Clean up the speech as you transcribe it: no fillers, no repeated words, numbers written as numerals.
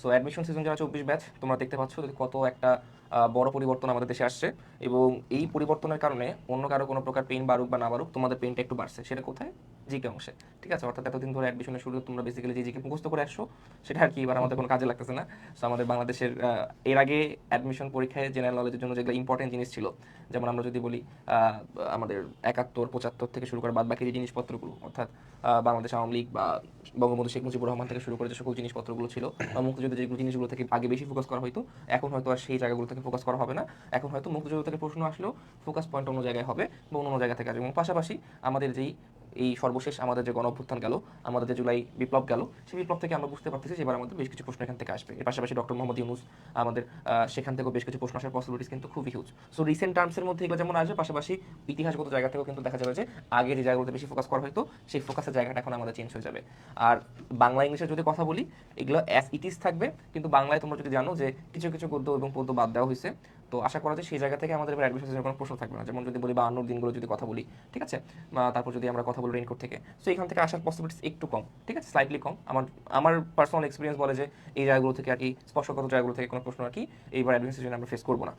So admission season যারা 24 batch তোমরা দেখতে পাচ্ছ যে কত একটা বড় পরিবর্তন আমাদের দেশে আসছে, এবং এই পরিবর্তনের কারণে অন্য কারো কোনো প্রকার পেইন বাড়ুক বা না বাড়ুক, তোমাদের পেইনটা একটু বাড়ছে। সেটা কোথায়? জিকে অংশে। ঠিক আছে, অর্থাৎ এতদিন ধরে অ্যাডমিশনের শুরু তোমরা বেসিক্যালি যে জিকে মুখস্থ করে আসছো, সেটা আর কি এবার আমাদের কোনো কাজে লাগতেছে না। সো আমাদের বাংলাদেশের এর আগে অ্যাডমিশন পরীক্ষায় জেনারেল নলেজের জন্য যেগুলো ইম্পর্টেন্ট জিনিস ছিল, যেমন আমরা যদি বলি আমাদের 71 75 থেকে শুরু করে বাদ বাকি যে জিনিসপত্রগুলো, অর্থাৎ বাংলাদেশ আওয়ামী লীগ বা বঙ্গবন্ধু শেখ মুজিবুর রহমান থেকে শুরু করে যে সকল জিনিসপত্রগুলো ছিল বা মুক্তিযুদ্ধের যেগুলো জিনিসগুলো থেকে আগে বেশি ফোকাস করা হতো, এখন হয়তো আর সেই জায়গাগুলো থেকে ফোকাস করা হবে না। এখন হয়তো মুক্তিযুদ্ধ থেকে প্রশ্ন আসলেও ফোকাস পয়েন্ট অন্য জায়গায় হবে বা অন্য জায়গা থেকে আসবে। এবং পাশাপাশি আমাদের যেই এই সর্বশেষ আমাদের যে গণ অভ্যুত্থান গেল, আমাদের যে জুলাই বিপ্লব গেল, সেই বিপ্লব থেকে আমরা বুঝতে পারতেছি যে এবার আমাদের বেশ কিছু প্রশ্ন এখান থেকে আসবে। এর পাশাপাশি ডক্টর মোহাম্মদ ইউনুস আমাদের সেখান থেকেও বেশ কিছু প্রশ্ন আসার পসিবিলিটিস কিন্তু খুবই হিউজ। সো রিসেন্ট টার্মসের মধ্যে এগুলো যেমন আসবে, পাশাপাশি ইতিহাসগত জায়গা থেকেও কিন্তু দেখা যাবে যে আগে যে জায়গাগুলোতে বেশি ফোকাস করা হতো, সেই ফোকাসের জায়গাটা এখন আমাদের চেঞ্জ হয়ে যাবে। আর বাংলা ইংলিশে যদি কথা বলি, এগুলো অ্যাজ ইট ইজ থাকবে, কিন্তু বাংলায় তোমরা যদি জানো যে কিছু কিছু গদ্য এবং পদ্য বাদ দেওয়া হয়েছে, তো আশা করা যায় সেই জায়গা থেকে আমাদের এবার অ্যাডমিশন কোনো প্রশ্ন থাকবে না। যেমন যদি বলি বা আন্নুর দিনগুলো যদি কথা বলি, ঠিক আছে, তারপর যদি আমরা কথা বলি রেইনকোট থেকে, সো এখান থেকে আসার পসিবিলিটিস একটু কম, ঠিক আছে, স্লাইটলি কম। আমার আমার পার্সোনাল এক্সপিরিয়েন্স বলে যে এই জায়গাগুলো থেকে আর কি স্পর্শগত জায়গাগুলো থেকে কোনো প্রশ্ন আর কি এইবার অ্যাডমিশন আমরা ফেস করবো না।